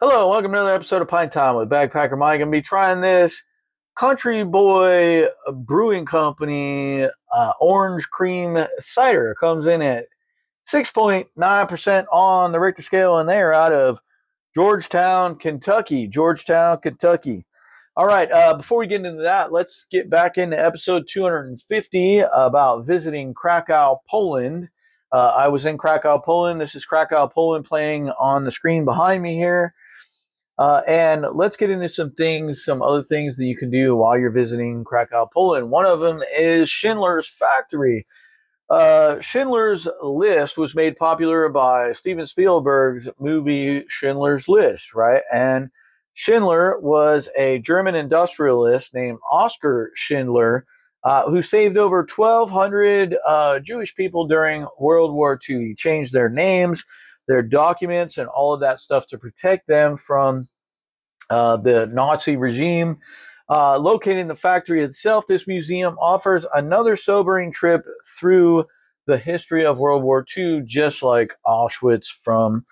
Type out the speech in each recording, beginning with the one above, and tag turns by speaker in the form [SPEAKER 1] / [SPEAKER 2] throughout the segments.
[SPEAKER 1] Hello, welcome to another episode of Pint Time with Bagpacker Mike. I'm going to be trying this Country Boy Brewing Company orange cream cider. Comes in at 6.9% on the Richter scale, and they are out of Georgetown, Kentucky. Georgetown, Kentucky. All right, before we get into that, let's get back into episode 250 about visiting Krakow, Poland. I was in Krakow, Poland. This is Krakow, Poland playing on the screen behind me here. And let's get into some other things that you can do while you're visiting Krakow, Poland. One of them is Schindler's Factory. Schindler's List was made popular by Steven Spielberg's movie Schindler's List, right? And Schindler was a German industrialist named Oskar Schindler, who saved over 1,200 Jewish people during World War II. He changed their names, their documents, and all of that stuff to protect them from the Nazi regime. Located in the factory itself, this museum offers another sobering trip through the history of World War II, just like Auschwitz from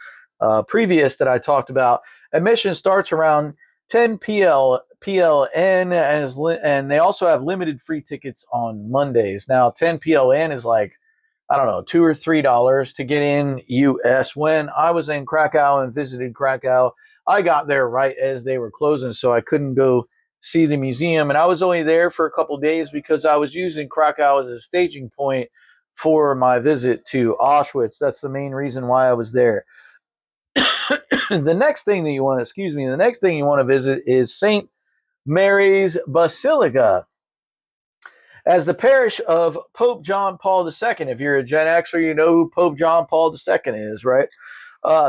[SPEAKER 1] previous that I talked about. Admission starts around 10 PLN, and they also have limited free tickets on Mondays. Now, 10 PLN is like, I don't know, $2 or $3 to get in US. When I was in Krakow and visited Krakow, I got there right as they were closing, so I couldn't go see the museum. And I was only there for a couple days because I was using Krakow as a staging point for my visit to Auschwitz. That's the main reason why I was there. The next thing you want to visit is St. Mary's Basilica. As the parish of Pope John Paul II. If you're a Gen Xer, you know who Pope John Paul II is, right?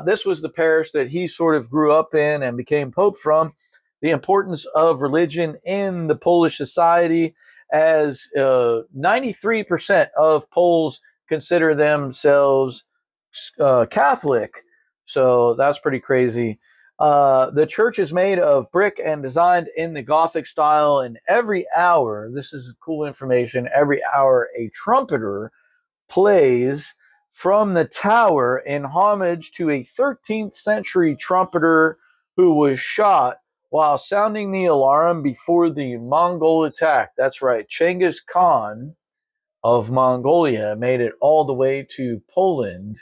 [SPEAKER 1] This was the parish that he sort of grew up in and became Pope from. The importance of religion in the Polish society, as 93% of Poles consider themselves Catholic. So that's pretty crazy. The church is made of brick and designed in the Gothic style. And every hour, this is cool information, every hour a trumpeter plays from the tower in homage to a 13th century trumpeter who was shot while sounding the alarm before the Mongol attack. That's right, Genghis Khan of Mongolia made it all the way to Poland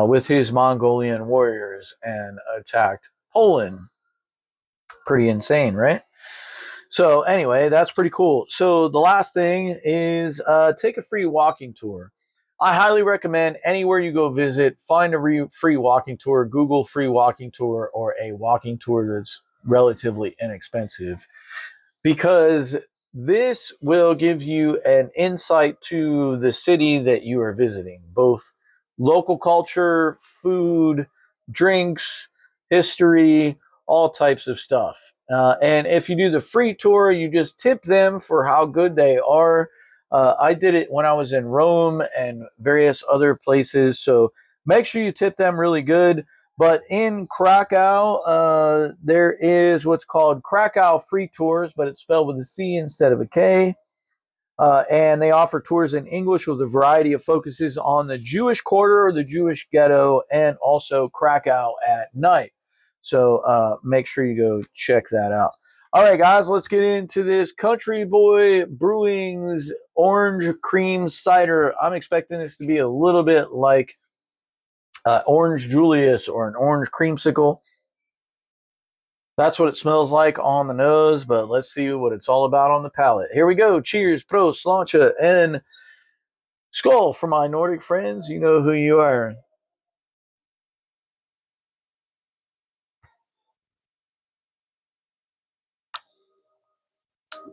[SPEAKER 1] with his Mongolian warriors and attacked Poland. Pretty insane, right? So anyway, that's pretty cool. So the last thing is take a free walking tour. I highly recommend anywhere you go visit, find a free walking tour, Google free walking tour or a walking tour that's relatively inexpensive, because this will give you an insight to the city that you are visiting, both local culture, food, drinks, history, all types of stuff. And if you do the free tour, you just tip them for how good they are. I did it when I was in Rome and various other places. So make sure you tip them really good. But in Krakow, there is what's called Krakow Free Tours, but it's spelled with a C instead of a K. And they offer tours in English with a variety of focuses on the Jewish quarter, the Jewish ghetto, and also Krakow at night. So make sure you go check that out. All right, guys, let's get into this Country Boy Brewing's Orange Cream Cider. I'm expecting this to be a little bit like Orange Julius or an orange creamsicle. That's what it smells like on the nose, but let's see what it's all about on the palate. Here we go. Cheers, prost, sláinte, and skull for my Nordic friends. You know who you are.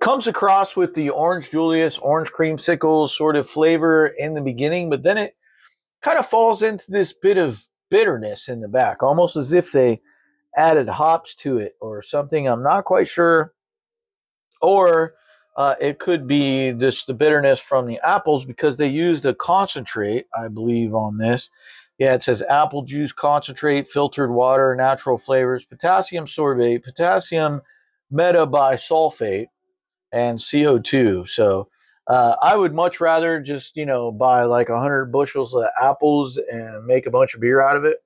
[SPEAKER 1] Comes across with the Orange Julius, orange creamsicle sort of flavor in the beginning, but then it kind of falls into this bit of bitterness in the back, almost as if they added hops to it or something. I'm not quite sure. Or it could be just the bitterness from the apples because they used a concentrate, I believe, on this. Yeah, it says apple juice concentrate, filtered water, natural flavors, potassium sorbate, potassium metabisulfate, and CO2. So I would much rather just, buy like 100 bushels of apples and make a bunch of beer out of it.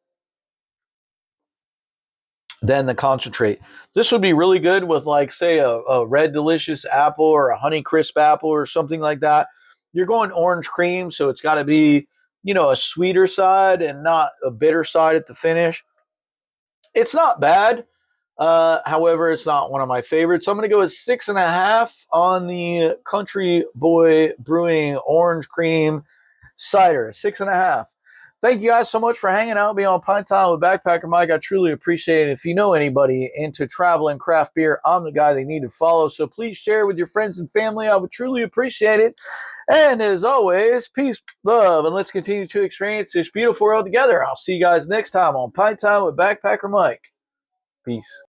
[SPEAKER 1] than the concentrate. This would be really good with, like, say, a red delicious apple or a honey crisp apple or something like that. You're going orange cream, so it's got to be, a sweeter side and not a bitter side at the finish. It's not bad. However, it's not one of my favorites. So I'm going to go with 6.5 on the Country Boy Brewing Orange Cream Cider. 6.5. Thank you guys so much for hanging out with me on Pint Time with Backpacker Mike. I truly appreciate it. If you know anybody into travel and craft beer, I'm the guy they need to follow. So please share with your friends and family. I would truly appreciate it. And as always, peace, love, and let's continue to experience this beautiful world together. I'll see you guys next time on Pint Time with Backpacker Mike. Peace.